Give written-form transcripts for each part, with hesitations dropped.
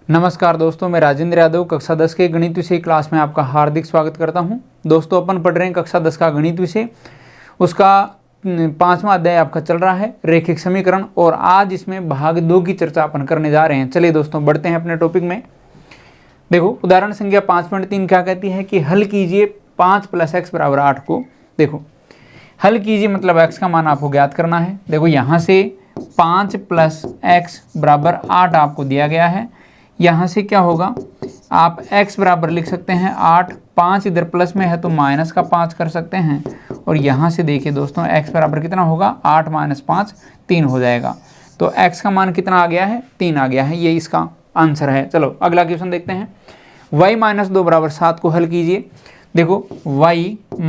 नमस्कार दोस्तों, मैं राजेंद्र यादव कक्षा 10 के गणित विषय क्लास में आपका हार्दिक स्वागत करता हूं। दोस्तों, अपन पढ़ रहे हैं कक्षा 10 का गणित विषय, उसका 5वां अध्याय आपका चल रहा है रैखिक समीकरण, और आज इसमें भाग 2 की चर्चा अपन करने जा रहे हैं। चलिए दोस्तों, बढ़ते हैं अपने टॉपिक में। देखो, उदाहरण संख्या 5.3 क्या कहती है कि हल कीजिए 5 + x = 8 को। देखो, हल कीजिए मतलब x का मान आपको ज्ञात करना है। देखो, यहाँ से 5 + x = 8 आपको दिया गया है। यहाँ से क्या होगा, आप x बराबर लिख सकते हैं 8, 5 इधर प्लस में है तो माइनस का 5 कर सकते हैं, और यहाँ से देखिए दोस्तों x बराबर कितना होगा, 8 - 5 3 हो जाएगा। तो x का मान कितना आ गया है, 3 आ गया है। ये इसका आंसर है। चलो अगला क्वेश्चन देखते हैं। y - 2 = 7 को हल कीजिए। देखो, y -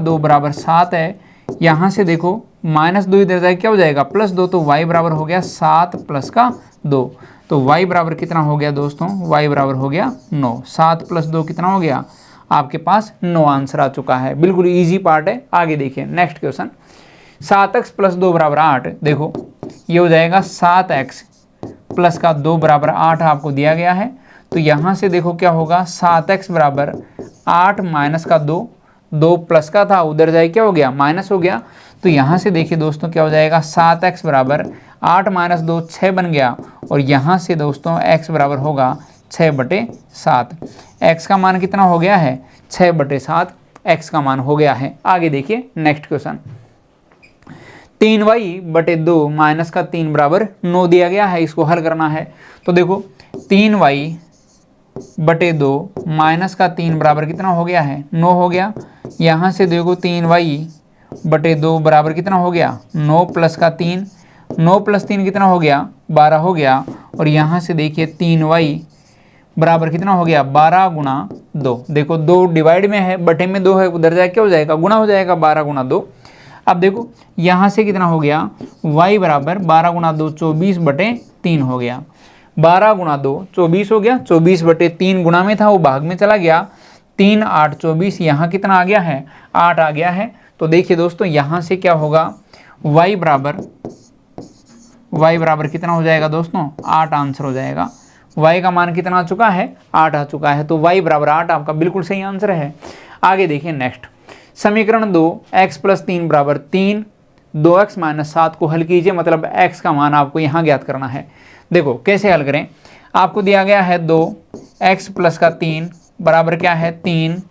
2 = 7 है। यहाँ से देखो -2 इधर जाए क्या हो जाएगा, +2, तो y बराबर हो गया 7 + 2। तो y बराबर कितना हो गया दोस्तों, y बराबर हो गया 9। 7 + 2 कितना हो गया, आपके पास 9 आंसर आ चुका है। बिल्कुल इजी पार्ट है। आगे देखिए नेक्स्ट क्वेश्चन। 7x + 2 = 8। देखो, ये हो जाएगा 7x + 2 = 8 आपको दिया गया है। तो यहाँ से देखो क्या होगा, 7x = 8 - 2, 2 प्लस का था उधर जाए क्या हो गया, माइनस हो गया। तो यहाँ से देखिए दोस्तों क्या हो जाएगा, 7x = 8 - 2 6 बन गया, और यहाँ से दोस्तों x बराबर होगा 6/7। x का मान कितना हो गया है, 6/7 x का मान हो गया है। आगे देखिए नेक्स्ट क्वेश्चन। 3y/2 - 3 = 9 दिया गया है, इसको हल करना है। तो देखो, 3y/2 - 3 बराबर कितना हो गया है, 9 हो गया। यहाँ से देखो 3y/2 बराबर कितना हो गया, 9 + 3, 9 + 3 कितना हो गया, 12 हो गया। और यहाँ से देखिए 3y बराबर कितना हो गया, 12 × 2। देखो 2 डिवाइड में है, बटे में 2 है, उधर जाए क्या हो जाएगा, गुणा हो जाएगा, 12 × 2। अब देखो यहाँ से कितना हो गया, y बराबर 12 × 2 24/3 हो गया। 12 × 2 24 हो गया, 24/3 गुणा में था वो भाग में चला गया। 3 × 8 24, यहाँ कितना आ गया है, 8 आ गया है। तो देखिए दोस्तों यहाँ से क्या होगा, y बराबर कितना हो जाएगा दोस्तों, 8 आंसर हो जाएगा। y का मान कितना आ चुका है, 8 आ चुका है। तो y बराबर 8 आपका बिल्कुल सही आंसर है। आगे देखिए नेक्स्ट। समीकरण 2 x + 3 = 3, 2x - 7 को हल कीजिए, मतलब x का मान आपको यहाँ ज्ञात करना है। देखो कैसे हल करें, आपको दिया गया है 2x + 3 बराबर क्या है, 3,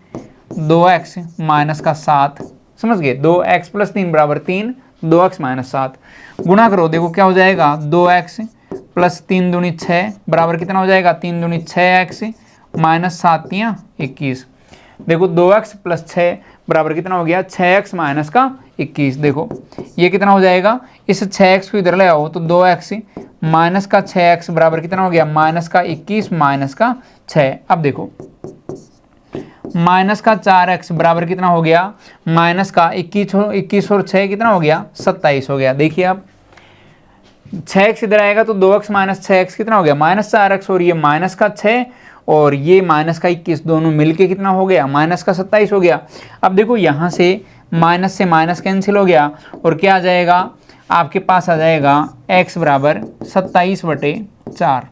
2x - 7, समझ गए। 2x + 3 = 3, 2x - 7 गुणा करो। देखो क्या हो जाएगा, 2x + 3 दूनी 6 बराबर कितना हो जाएगा, 3 दूनी 6x - 7 × 21। देखो 2x + 6 बराबर कितना हो गया, 6x - 21। देखो ये कितना हो जाएगा, इस 6x को इधर ले आओ तो 2x - 6x बराबर कितना हो गया, -21 - 6। अब देखो -4x बराबर कितना हो गया, -21 और 6 कितना हो गया, 27 हो गया। देखिए अब 6x इधर आएगा तो 2x - 6x कितना हो गया, -4x, और ये -6 और ये -21 दोनों मिलके कितना हो गया, -27 हो गया। अब देखो यहाँ से माइनस से माइनस कैंसिल हो गया, और क्या आ जाएगा, आपके पास आ जाएगा x बराबर 27/4।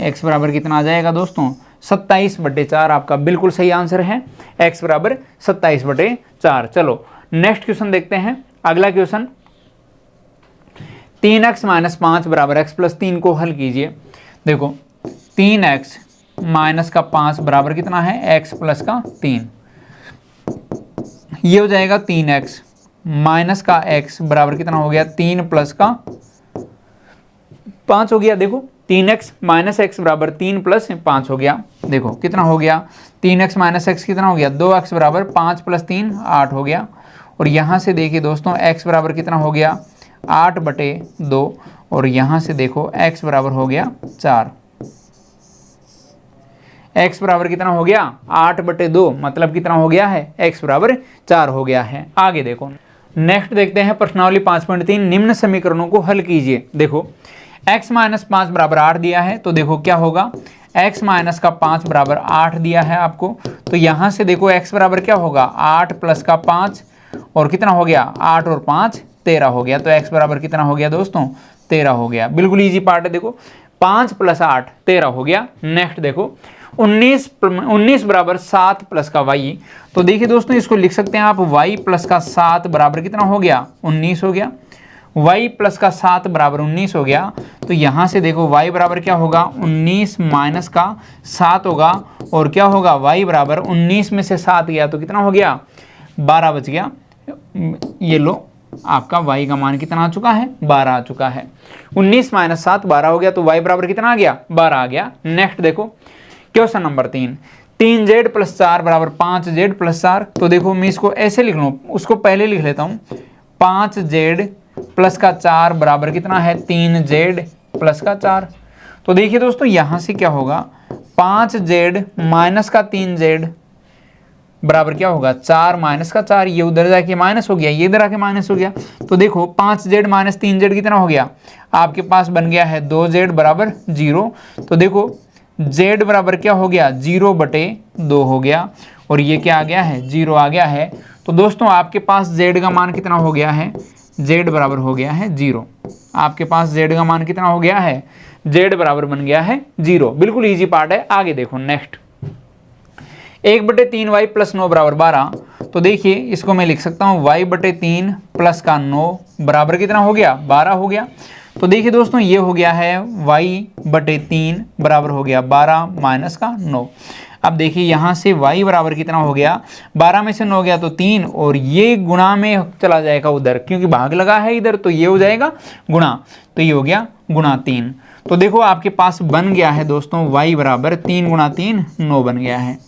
x बराबर कितना आ जाएगा दोस्तों, 27/4 आपका बिल्कुल सही आंसर है। x बराबर 27/4। चलो नेक्स्ट क्वेश्चन देखते हैं। अगला क्वेश्चन, 3x - 5 = x + 3 को हल कीजिए। देखो 3x - 5 बराबर कितना है, x + 3। ये हो जाएगा 3x - x बराबर कितना हो गया, 3 + 5 हो गया। देखो 3x - x बराबर 3 + 5 हो गया। देखो कितना हो गया, 3x - x कितना हो गया, 2x बराबर 5 + 3 8 हो गया। और यहाँ से देखिए दोस्तों x बराबर कितना हो गया, 8/2, और यहाँ से देखो x बराबर हो गया 4। x बराबर कितना हो गया, 8/2, मतलब कितना हो गया है, x बराबर 4 हो गया है। आगे देखो नेक्स्ट देखते हैं प्रश्नावली 5.3, निम्न समीकरणों को हल कीजिए। देखो x - 5 = 8 दिया है, तो देखो क्या होगा, x - 5 = 8 दिया है आपको। तो यहाँ से देखो x बराबर क्या होगा, 8 + 5, और कितना हो गया, 8 और 5 13 हो गया। तो x बराबर कितना हो गया दोस्तों, 13 हो गया। बिल्कुल इजी पार्ट है। देखो 5 + 8 13 हो गया। नेक्स्ट देखो 19 बराबर 7 प्लस का y। तो देखिए दोस्तों इसको लिख सकते हैं आप y प्लस का 7 बराबर कितना हो गया 19 हो गया। y प्लस का 7 बराबर 19 हो गया। तो यहाँ से देखो y बराबर क्या होगा 19 माइनस का 7 होगा और क्या होगा y बराबर 19 में से 7 गया तो कितना हो गया 12 बच गया। ये लो आपका y का मान कितना आ चुका है 12 आ चुका है। 19 माइनस 7 12 हो गया तो y बराबर कितना आ गया 12 आ गया। नेक्स्ट देखो क्वेश्चन नंबर 3z + 4 बराबर 5z + 4। तो देखो मैं इसको ऐसे लिख लूँ, उसको पहले लिख लेता हूँ। 5z + का 4 बराबर कितना है 3z + का 4। तो देखिए दोस्तों यहाँ से क्या होगा 5z माइनस का 3z बराबर क्या होगा 4 माइनस का 4। ये उधर जाके माइनस हो गया, ये इधर आके माइनस हो गया। तो देखो 5z माइनस 3z कितना हो गया आपके पास बन गया है 2z बराबर 0। तो देखो z बराबर क्या हो गया 0/2 हो गया और ये क्या आ गया है 0 आ गया है। तो दोस्तों आपके पास z का मान कितना हो गया है z बराबर हो गया है 0। आपके पास z का मान कितना हो गया है z बराबर बन गया है 0। बिल्कुल इजी पार्ट है। आगे देखो नेक्स्ट 1/3y + 9 बराबर 12। तो देखिए इसको मैं लिख सकता हूँ y/3 + का 9 बराबर कितना हो गया 12 हो गया। तो देखिए दोस्तों ये हो गया है y/3 बराबर हो गया 12 माइनस का 9। अब देखिए यहाँ से y बराबर कितना हो गया 12 में से 9 गया तो 3 और ये गुणा में चला जाएगा उधर, क्योंकि भाग लगा है इधर तो ये हो जाएगा गुणा। तो ये हो गया गुणा 3। तो देखो आपके पास बन गया है दोस्तों y बराबर 3 × 3 9 बन गया है।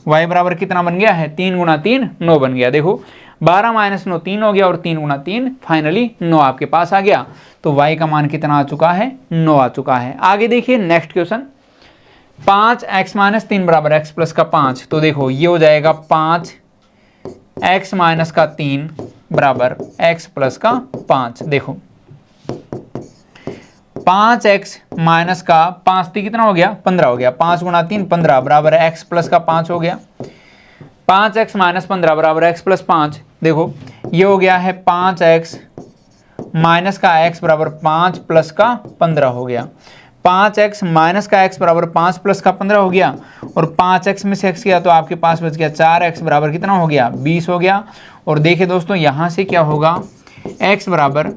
y बराबर कितना बन गया है 3 × 3 9 बन गया। देखो 12 माइनस 9 3 हो गया और 3 × 3 फाइनली 9 आपके पास आ गया। तो y का मान कितना आ चुका है 9 आ चुका है। आगे देखिए नेक्स्ट क्वेश्चन 5x - 3 बराबर x + का 5। तो देखो ये हो जाएगा 5x - 3 बराबर x + का 5। देखो 5x माइनस का 5 कितना हो गया 15 हो गया। 5 × 3 15 बराबर x + का 5 हो गया। 5x - 15 बराबर x + 5। देखो ये हो गया है 5x माइनस का x बराबर 5 + का 15 हो गया। 5x माइनस का x बराबर 5 + का 15 हो गया और 5x में से x गया तो आपके पास बच गया 4x बराबर कितना हो गया 20 हो गया। और देखिए दोस्तों यहाँ से क्या होगा x बराबर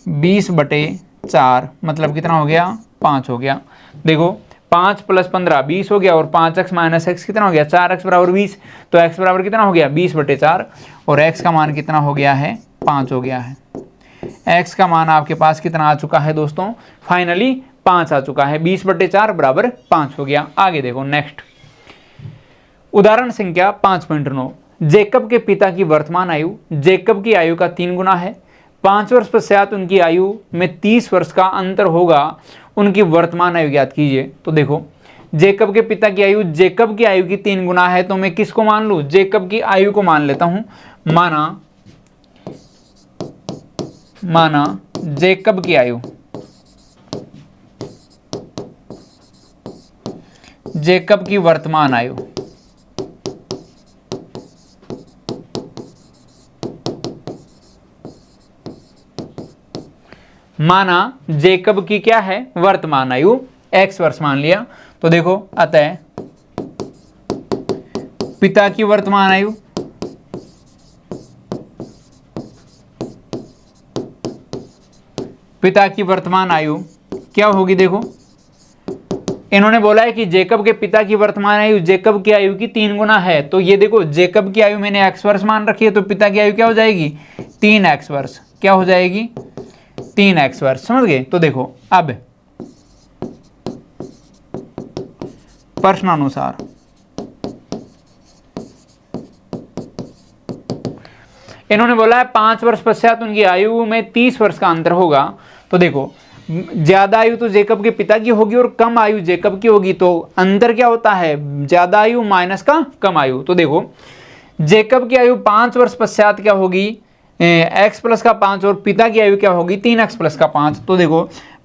20/4 मतलब कितना हो गया 5 हो गया। देखो 5 + 15 20 हो गया और 5x - x कितना हो गया 4x बराबर 20। तो x बराबर कितना हो गया 20/4 और x का मान कितना हो गया है 5 हो गया है। x का मान आपके पास कितना आ चुका है दोस्तों फाइनली 5 आ चुका है। 20/4 बराबर 5 हो गया। आगे देखो नेक्स्ट उदाहरण संख्या 5.9 जेकब के पिता की वर्तमान आयु जेकब की आयु का 3 गुना है। 5 वर्ष पश्चात उनकी आयु में 30 वर्ष का अंतर होगा। उनकी वर्तमान आयु ज्ञात कीजिए। तो देखो जेकब के पिता की आयु जेकब की आयु की 3 गुना है तो मैं किसको मान लूँ जेकब की आयु को मान लेता हूँ। माना जेकब की आयु जेकब की वर्तमान आयु माना जेकब की क्या है वर्तमान आयु x वर्ष मान लिया। तो देखो अतः पिता की वर्तमान आयु क्या होगी। देखो इन्होंने बोला है कि जेकब के पिता की वर्तमान आयु जेकब की आयु की 3 गुना है। तो ये देखो जेकब की आयु मैंने x वर्ष मान रखी है तो पिता की आयु क्या हो जाएगी 3x वर्ष। क्या हो जाएगी 3x वर्ष। समझ गए। तो देखो अब प्रश्नानुसार इन्होंने बोला है 5 वर्ष पश्चात उनकी आयु में 30 वर्ष का अंतर होगा। तो देखो ज्यादा आयु तो जेकब के पिता की होगी और कम आयु जेकब की होगी। तो अंतर क्या होता है ज्यादा आयु माइनस का कम आयु। तो देखो जेकब की आयु 5 वर्ष पश्चात क्या होगी x + का 5 और पिता की आयु क्या होगी 3x + का 5। तो देखो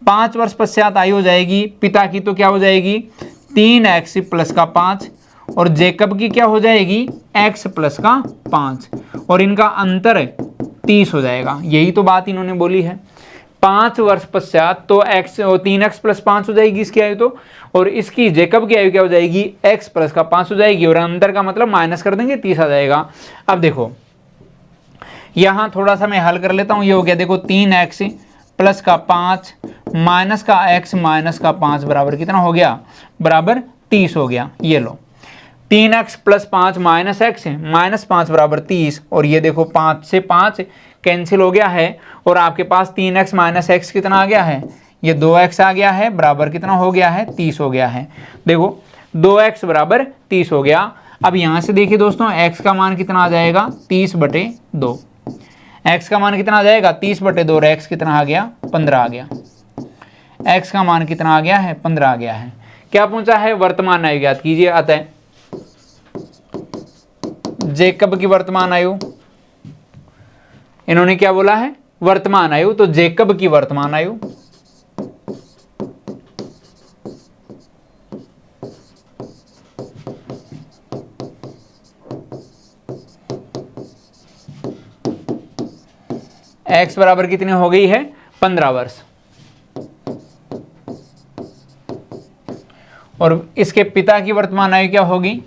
5 वर्ष पश्चात आयु हो जाएगी पिता की तो क्या हो जाएगी 3x + का 5 और जेकब की क्या हो जाएगी x + का 5 और इनका अंतर 30 हो जाएगा। यही तो बात इन्होंने बोली है 5 वर्ष पश्चात तो x 3x प्लस 5 हो जाएगी इसकी आयु तो, और इसकी जेकब की आयु क्या हो जाएगी, x प्लस का 5 हो जाएगी, और अंतर का मतलब माइनस कर देंगे 30 आ जाएगा। अब देखो यहां थोड़ा सा मैं हल कर लेता हूं, ये हो गया देखो 3x प्लस का 5 माइनस का x माइनस का 5 बराबर कितना हो गया, बराबर 30 हो गया। ये लो 3x plus 5 minus x minus 5 बराबर 30, और ये देखो 5 से 5 कैंसिल हो गया है, और आपके पास 3x माइनस x कितना आ गया है, ये 2x आ गया है, बराबर कितना हो गया है, 30 हो गया है। देखो 2x बराबर 30 हो गया। अब यहां से देखिए दोस्तों x का मान कितना आ जाएगा, 30/2। x का मान कितना आ जाएगा, 30/2, और x कितना आ गया, 15 आ गया। x का मान कितना आ गया है, 15 आ गया है। क्या पूछा है, वर्तमान आयु ज्ञात कीजिए। अतः जेकब की वर्तमान आयु, इन्होंने क्या बोला है, वर्तमान आयु, तो जेकब की वर्तमान आयु x बराबर कितनी हो गई है, 15 वर्ष, और इसके पिता की वर्तमान आयु क्या होगी,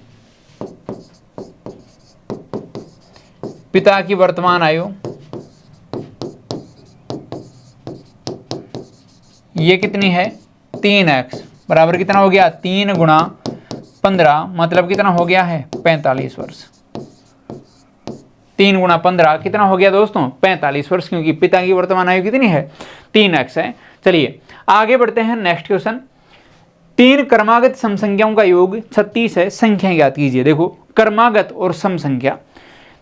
पिता की वर्तमान आयु ये कितनी है, 3x बराबर कितना हो गया, 3 गुणा 15 मतलब कितना हो गया है, 45 वर्ष। 3 गुणा 15 कितना हो गया दोस्तों, 45 वर्ष, क्योंकि पिता की वर्तमान आयु कितनी है, 3x है। चलिए आगे बढ़ते हैं, नेक्स्ट क्वेश्चन। 3 क्रमागत सम संख्याओं का योग 36 है, संख्या ज्ञात कीजिए। देखो क्रमागत और सम संख्या,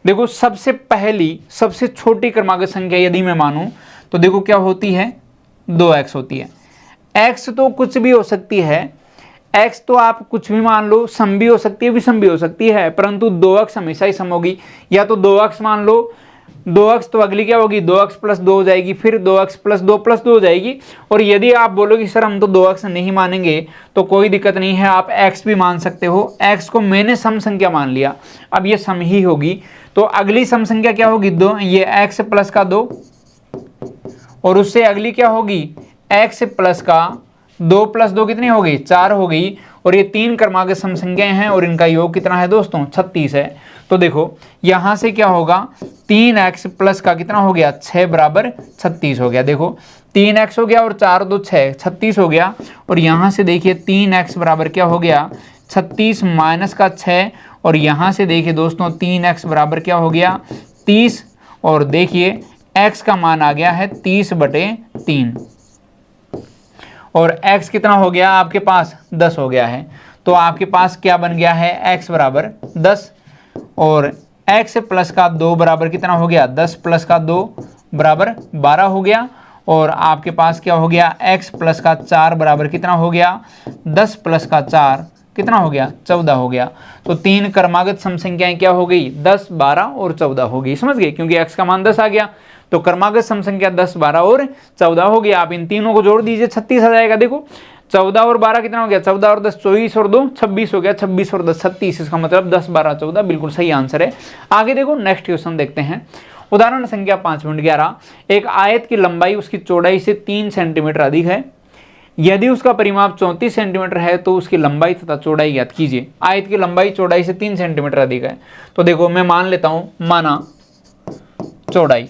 देखो सबसे पहली सबसे छोटी क्रमागत संख्या यदि मैं मानूं तो देखो क्या होती है, 2x होती है। x तो कुछ भी हो सकती है, x तो आप कुछ भी मान लो, सम भी हो सकती है, विषम भी हो सकती है, परंतु 2x हमेशा ही सम होगी। या तो 2x मान लो, 2x तो अगली क्या होगी, 2x प्लस 2 हो जाएगी, फिर 2x प्लस 2 प्लस 2 हो जाएगी। और यदि आप बोलोगे सर हम तो 2x नहीं मानेंगे, तो कोई दिक्कत नहीं है, आप x भी मान सकते हो। x को मैंने सम संख्या मान लिया, अब ये सम ही होगी, तो अगली सम संख्या क्या होगी, 2, ये x प्लस का 2, और उससे अगली क्या होगी, x प्लस का 2 प्लस 2 कितनी हो गई, 4 हो गई। और ये 3 क्रमागत सम संख्याएं हैं, और इनका योग कितना है दोस्तों, 36 है। तो देखो यहां से क्या होगा, 3x प्लस का कितना हो गया, 6 बराबर 36 हो गया। देखो 3x हो गया और 4 2 6, 36 हो गया। और यहां से देखिए 3x बराबर क्या हो गया, 36 माइनस का 6, और यहां से देखिए दोस्तों 3x बराबर क्या हो गया, 30, और देखिए x का मान आ गया है 30/3, और x कितना हो गया आपके पास, 10 हो गया है। तो आपके पास क्या बन गया है, x बराबर 10, और x प्लस का 2 बराबर कितना हो गया, 10 प्लस का 2 बराबर 12 हो गया। और आपके पास क्या हो गया, x प्लस का 4 बराबर कितना हो गया, 10 प्लस का 4 कितना हो गया, 14 हो गया। तो 3 क्रमागत सम संख्याएं क्या हो गई, 10 12 और 14 हो गई, समझ गए, क्योंकि x का मान 10 आ गया, तो क्रमागत सम संख्या 10 12 और 14 हो गया। आप इन तीनों को जोड़ दीजिए, 36 आ जाएगा। देखो 14 और 12 कितना हो गया, 14 और 10 24 और 2 26 हो गया, 26 और 10 36, इसका मतलब 10 12 14 बिल्कुल सही आंसर है। आगे देखो नेक्स्ट क्वेश्चन देखते हैं। उदाहरण संख्या 5.11, एक आयत की लंबाई उसकी चौड़ाई से 3 सेंटीमीटर अधिक है। यदि उसका परिमाप 34 सेंटीमीटर है तो उसकी लंबाई तथा चौड़ाई ज्ञात कीजिए। आयत की लंबाई चौड़ाई से 3 सेंटीमीटर अधिक है, तो देखो मैं मान लेता हूं, माना चौड़ाई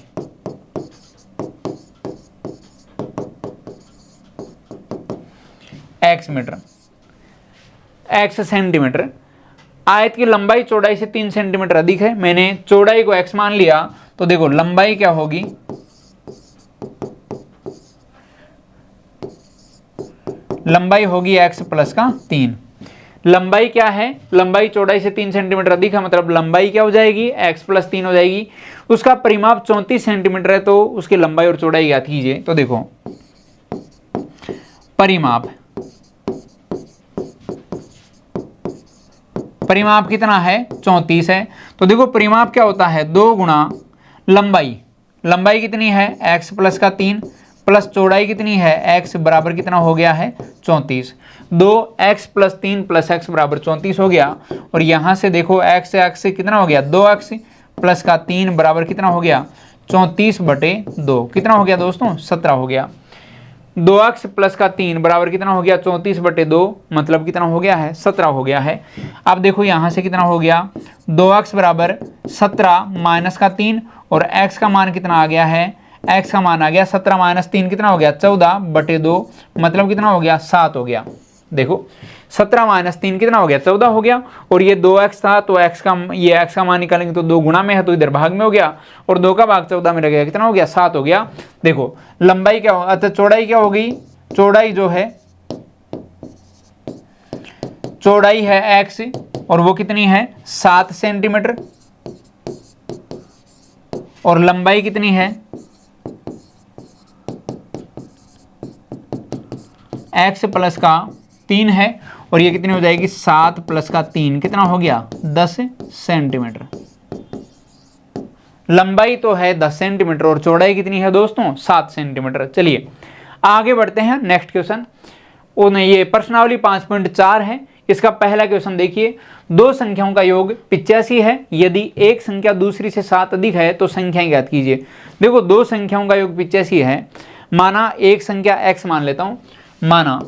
x मीटर, x सेंटीमीटर, आयत की लंबाई चौड़ाई से 3 सेंटीमीटर अधिक है। मैंने चौड़ाई को x मान लिया, तो देखो लंबाई क्या होगी, लंबाई होगी x प्लस का 3। लंबाई क्या है, लंबाई चौड़ाई से 3 सेंटीमीटर अधिक है, मतलब लंबाई क्या हो जाएगी, x प्लस 3 हो जाएगी। उसका परिमाप 34 सेंटीमीटर है, तो उसकी लंबाई और चौड़ाई ज्ञात कीजिए। तो देखो परिमाप कितना है, 34 है। तो देखो परिमाप क्या होता है, 2 गुणा लंबाई, लंबाई कितनी है, x प्लस का 3 प्लस चौड़ाई कितनी है, x बराबर कितना हो गया है, 34। 2x प्लस 3 प्लस x बराबर 34 हो गया। और यहां से देखो x से कितना हो गया, 2x प्लस का 3 बराबर कितना हो गया, 34/2 कितना हो गया दोस्तों 17 हो गया। 2x प्लस का 3 बराबर कितना हो गया 34/2 मतलब कितना हो गया है 17 हो गया है। अब देखो यहां से कितना हो गया 2x बराबर 17 माइनस का 3 और x का मान कितना आ गया है, x का मान आ गया 17 माइनस 3 कितना हो गया 14/2 मतलब कितना हो गया 7 हो गया। देखो 17 माइनस 3 कितना हो गया 14 हो गया और ये 2x था तो x का मान निकालेंगे तो 2 गुणा में है तो इधर भाग में हो गया और 2 का भाग 14 में रह गया कितना हो गया 7 हो गया। देखो लंबाई क्या हो चौड़ाई क्या हो गई, चौड़ाई जो है चौड़ाई है x और वो कितनी है 7 सेंटीमीटर और लंबाई कितनी है x प्लस का 3 है और ये कितनी हो जाएगी 7 प्लस का 3 कितना हो गया 10 सेंटीमीटर। लंबाई तो है 10 सेंटीमीटर और चौड़ाई कितनी है दोस्तों 7 सेंटीमीटर। चलिए आगे बढ़ते हैं नेक्स्ट क्वेश्चन। ये प्रश्नावली 5.4 है। इसका पहला क्वेश्चन देखिए, दो संख्याओं का योग 85 है, यदि एक संख्या दूसरी से 7 अधिक है तो संख्याएं ज्ञात कीजिए। देखो दो संख्याओं का योग 85 है, माना एक संख्या x मान लेता हूं, माना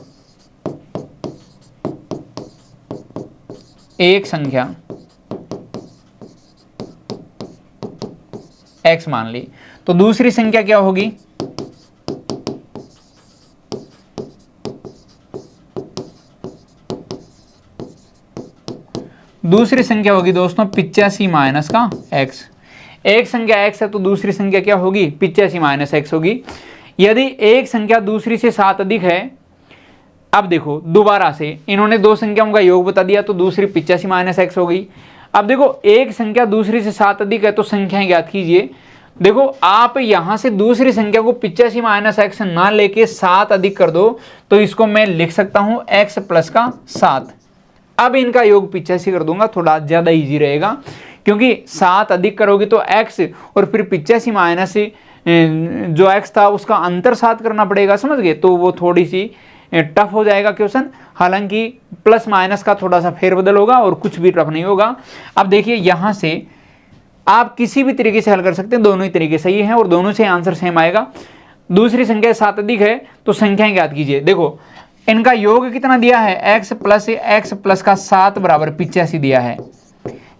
एक संख्या x मान ली तो दूसरी संख्या क्या होगी दूसरी संख्या होगी दोस्तों 85 माइनस का x। एक संख्या x है तो दूसरी संख्या क्या होगी 85 माइनस x होगी। यदि एक संख्या दूसरी से 7 अधिक है, अब देखो दोबारा से इन्होंने दो संख्याओं का योग बता दिया तो दूसरी 85 माइनस x हो गई। अब देखो एक संख्या दूसरी से 7 अधिक है तो संख्याएं ज्ञात कीजिए। देखो आप यहां से दूसरी संख्या को 85 माइनस x ना लेके 7 अधिक कर दो तो इसको मैं लिख सकता हूं x प्लस का 7। अब इनका योग 85 कर दूंगा, थोड़ा ज्यादा इजी रहेगा क्योंकि 7 अधिक करोगे तो x और फिर 85 माइनस जो x था उसका अंतर 7 करना पड़ेगा, समझ गए, तो वो थोड़ी सी टफ हो जाएगा क्वेश्चन। हालांकि प्लस माइनस का थोड़ा सा फेरबदल होगा और कुछ भी टफ नहीं होगा। अब देखिए यहां से आप किसी भी तरीके से हल कर सकते हैं, दोनों ही तरीके सही हैं और दोनों से आंसर सेम आएगा। दूसरी संख्या 7 अधिक है तो संख्याएं ज्ञात कीजिए। देखो इनका योग कितना दिया है x प्लस का 7 बराबर 85 दिया है।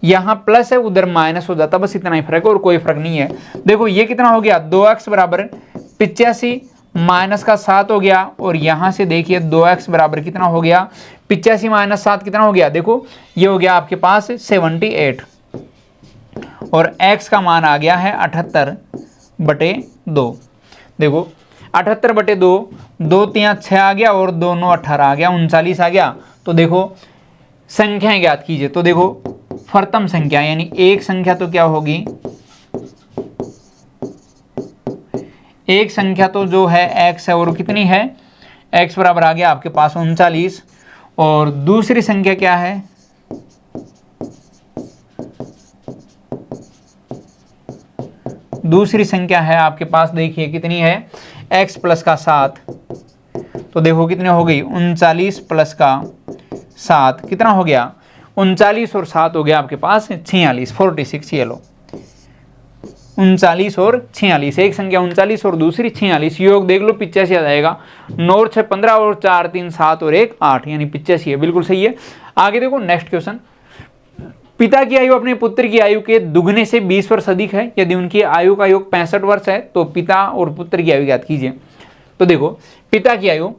यहां प्लस है उधर माइनस हो जाता, बस इतना ही फर्क है और कोई फर्क नहीं है। देखो ये कितना हो गया 2x बराबर 85 माइनस का 7 हो गया और यहां से देखिए 2x बराबर कितना हो गया 85 माइनस 7 कितना हो गया, देखो ये हो गया आपके पास 78 और x का मान आ गया है 78/2। देखो 78/2, 2 3 6 आ गया और 2 9 18 आ गया, 39 आ गया। तो देखो संख्याएं ज्ञात कीजिए। तो देखो प्रथम संख्या यानी एक संख्या तो क्या होगी, एक संख्या तो जो है x है और कितनी है x बराबर आ गया आपके पास 39 और दूसरी संख्या क्या है दूसरी संख्या है आपके पास देखिए कितनी है x प्लस का 7। तो देखो कितने हो गई 39 प्लस का 7 कितना हो गया 39 और 7 हो गया आपके पास 46 46। ये लो 39 और 46, एक संख्या 39 और दूसरी 46, योग देख लो 85 आ जाएगा। 9 और 6 15 और 4 3 7 और 1 8 यानी 85 है, बिल्कुल सही है। आगे देखो नेक्स्ट क्वेश्चन, पिता की आयु अपने पुत्र की आयु के दुगने से 20 वर्ष अधिक है, यदि उनकी आयु का योग 65 वर्ष है तो पिता और पुत्र की आयु ज्ञात कीजिए। तो देखो पिता की आयु,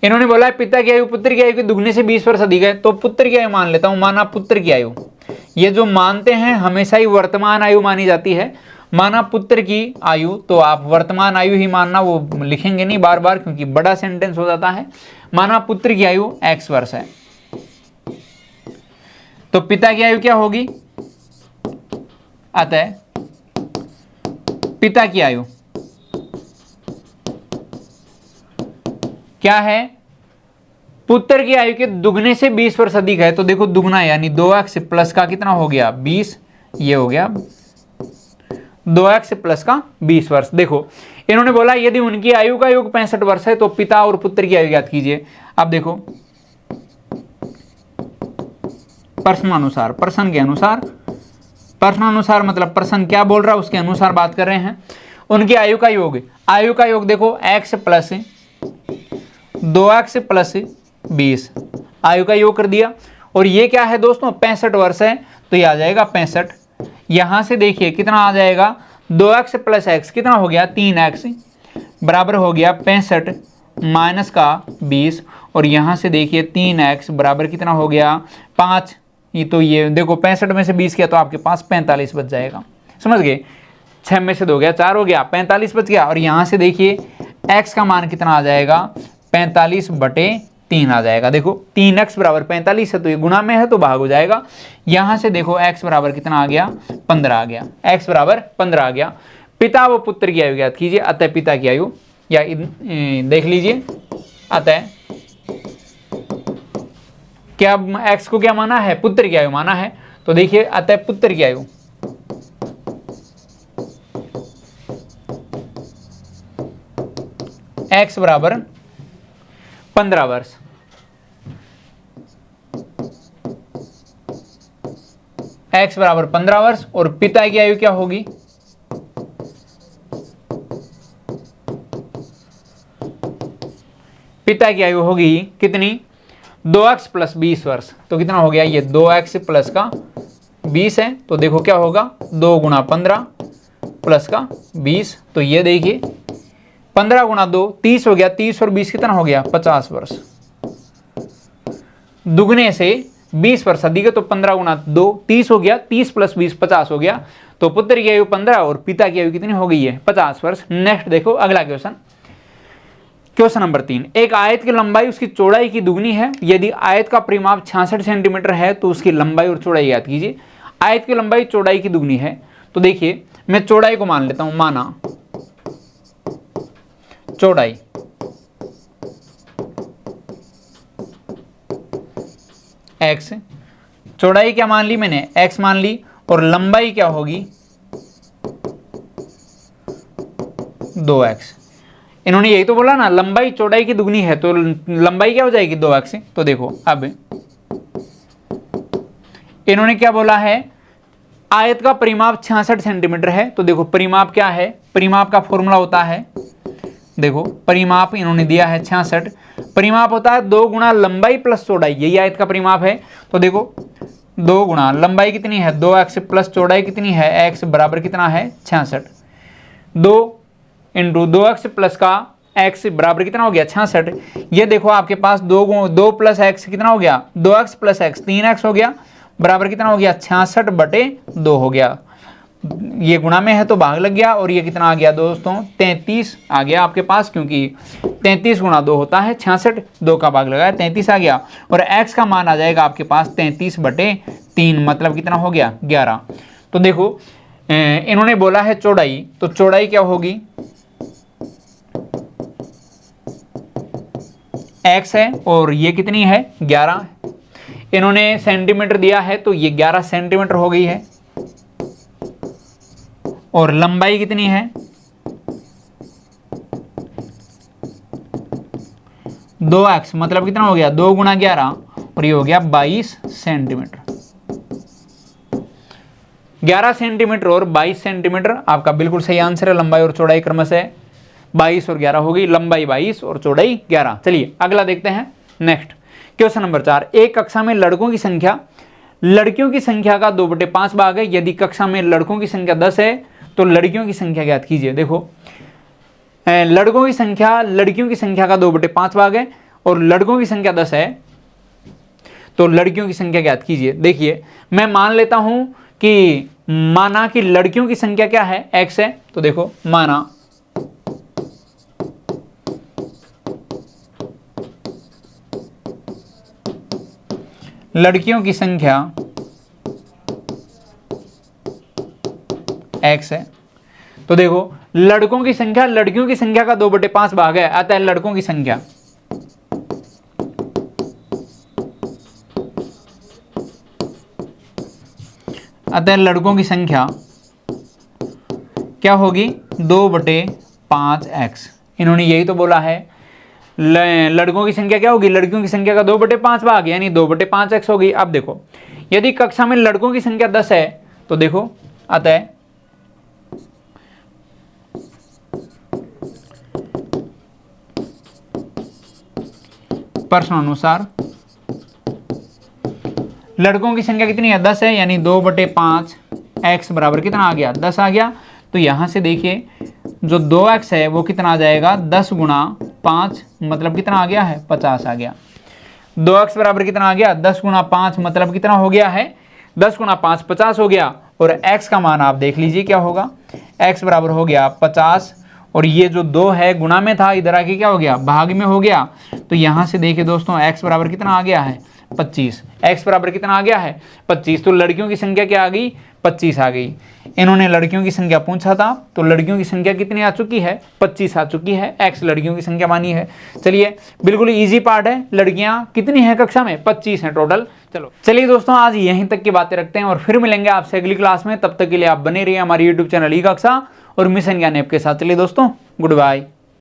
इन्होंने बोला है पिता की आयु पुत्र की आयु के दुगने से 20 वर्ष अधिक है, तो पुत्र की आयु मान लेता हूं, माना पुत्र की आयु, ये जो मानते हैं हमेशा ही वर्तमान आयु मानी जाती है। माना पुत्र की आयु तो आप वर्तमान आयु ही मानना, वो लिखेंगे नहीं बार बार क्योंकि बड़ा सेंटेंस हो जाता है। माना पुत्र की आयु x वर्ष है तो पिता की आयु क्या होगी, अतः पिता की आयु क्या है, पुत्र की आयु के दुगने से 20 वर्ष अधिक है। तो देखो दुगना यानी 2x प्लस का कितना हो गया 20, ये हो गया 2x प्लस का 20 वर्ष। देखो इन्होंने बोला यदि उनकी आयु का योग 65 वर्ष है तो पिता और पुत्र की आयु ज्ञात कीजिए। अब देखो प्रश्न के अनुसार प्रश्न अनुसार मतलब प्रश्न क्या बोल रहा है उसके अनुसार बात कर रहे हैं। उनकी आयु का योग, आयु का योग देखो x प्लस 2x प्लस 20, आयु का योग कर दिया। और ये क्या है दोस्तों 65 वर्ष है, तो ये आ जाएगा 65। यहां से देखिए कितना आ जाएगा 2x प्लस x कितना हो गया 3x बराबर हो गया 65 माइनस का 20। और यहां से देखिए 3x बराबर कितना हो गया 5। ये तो ये देखो 65 में से 20 किया तो आपके पास 45 बच जाएगा, समझ गए। 6 में से 2 गया 4 हो गया 45 बच गया। और यहाँ से देखिए x का मान कितना आ जाएगा 45/3 आ जाएगा। देखो 3x बराबर 45 है तो ये गुणा में है तो भाग हो जाएगा। यहाँ से देखो x बराबर कितना आ गया 15 आ गया, x बराबर 15 आ गया। पिता व पुत्र की आयु ज्ञात कीजिए। अतः पिता की आयु या देख लीजिए, अतः क्या x को क्या माना है पुत्र की आयु माना है, तो देखिए अतः पुत्र की आयु x बराबर 15 वर्ष। x बराबर 15 वर्ष और पिता की आयु क्या होगी पिता की आयु होगी कितनी 2x प्लस 20 वर्ष। तो कितना हो गया ये 2x प्लस का 20 है, तो देखो क्या होगा 2 गुणा 15 प्लस का 20। तो ये देखिए 15 गुणा 2 30 हो गया, 30 और 20 कितना हो गया 50 वर्ष। दुगने से 20 वर्ष अधिक है तो 15 गुणा 2 30 हो गया, 30 प्लस 20 50 हो गया। तो पुत्र की आयु 15 और पिता की आयु कितनी हो गई है 50 वर्ष। नेक्स्ट देखो अगला क्वेश्चन, क्वेश्चन नंबर 3। एक आयत की लंबाई उसकी चौड़ाई की दुगनी है। यदि आयत का परिमाप 66 सेंटीमीटर है तो उसकी लंबाई और चौड़ाई याद कीजिए। आयत की लंबाई चौड़ाई की दुगनी है, तो देखिए मैं चौड़ाई को मान लेता हूं, माना चौड़ाई x, चौड़ाई क्या मान ली मैंने x मान ली, और लंबाई क्या होगी 2x। इन्होंने यही तो बोला ना लंबाई चौड़ाई की दुगनी है, तो लंबाई क्या हो जाएगी 2x। तो देखो अब इन्होंने क्या बोला है आयत का परिमाप 66 सेंटीमीटर है, तो देखो परिमाप क्या है, परिमाप का फॉर्मूला होता है, देखो परिमाप इन्होंने दिया है 66, परिमाप होता है 2 गुणा लंबाई प्लस चौड़ाई, यही आयत का परिमाप है। तो देखो 2 गुणा लंबाई कितनी है 2x प्लस चौड़ाई कितनी है x बराबर कितना है 66। 2 इंटू 2x प्लस का x बराबर कितना हो गया 66। ये देखो आपके पास 2 प्लस x कितना हो गया 2x प्लस x 3x हो गया, बराबर कितना हो गया 66/2 हो गया। ये गुणा में है तो भाग लग गया, और ये कितना आ गया दोस्तों 33 आ गया आपके पास, क्योंकि 33 गुणा 2 होता है 66, 2 का भाग लगाया 33 आ गया। और x का मान आ जाएगा आपके पास 33/3, मतलब कितना हो गया 11। तो देखो इन्होंने बोला है चौड़ाई, तो चौड़ाई क्या होगी x है और ये कितनी है 11। इन्होंने सेंटीमीटर दिया है तो ये 11 सेंटीमीटर हो गई है, और लंबाई कितनी है 2x, मतलब कितना हो गया 2 गुणा 11 और ये हो गया 22 सेंटीमीटर। 11 सेंटीमीटर और 22 सेंटीमीटर आपका बिल्कुल सही आंसर है। लंबाई और चौड़ाई क्रमशः 22 और 11 हो गई, लंबाई 22 और चौड़ाई 11। चलिए अगला देखते हैं। Next question number 4। एक कक्षा में लड़कों की संख्या लड़कियों की संख्या का 2/5 भाग है। यदि कक्षा में लड़कों की संख्या 10 है तो लड़कियों की संख्या ज्ञात कीजिए। देखो लड़कों की संख्या लड़कियों की संख्या का 2/5 भाग है, और लड़कों की संख्या 10 है तो लड़कियों की संख्या ज्ञात कीजिए। देखिए मैं मान लेता हूं कि माना कि लड़कियों की संख्या क्या है x है, तो देखो माना लड़कियों की संख्या x है, तो देखो लड़कों की संख्या लड़कियों की संख्या का 2/5 भाग है, अतः लड़कों की संख्या क्या होगी 2/5x। इन्होंने यही तो बोला है लड़कों की संख्या क्या होगी लड़कियों की संख्या का 2/5 भाग, यानी 2/5x होगी। अब देखो यदि कक्षा में लड़कों की संख्या 10 है तो देखो अतः प्रश्न अनुसार लड़कों की संख्या कितनी है, 10 है, यानी 2/5 x बराबर कितना आ गया, 10 आ गया। तो यहां से देखिए जो 2x है वो कितना आ जाएगा, 10 गुणा 5 मतलब कितना आ गया है, 50 आ गया। 2x बराबर कितना आ गया, 10 गुणा 5 मतलब कितना हो गया है, 10 गुणा 5 50 हो गया। और x का मान आप देख लीजिए क्या होगा, x बराबर हो गया 50 और ये जो 2 है गुणा में था, इधर आके क्या हो गया, भाग में हो गया। तो यहां से देखिए दोस्तों x बराबर कितना आ गया है, 25। x बराबर कितना आ गया है, 25। तो लड़कियों की संख्या क्या आ गई, 25 आ गई। इन्होंने लड़कियों की संख्या पूछा था, तो लड़कियों की संख्या कितनी आ चुकी है, 25 आ चुकी है। x लड़कियों की संख्या मानी है। चलिए बिल्कुल इजी पार्ट है। लड़कियां कितनी है कक्षा में, 25 है टोटल। चलो चलिए दोस्तों आज यहीं तक की बातें रखते हैं और फिर मिलेंगे आपसे अगली क्लास में। तब तक के लिए आप बने रहिए हमारी यूट्यूब चैनल ई कक्षा और मिशन ज्ञान ऐप के साथ। चलिए दोस्तों, गुड बाय।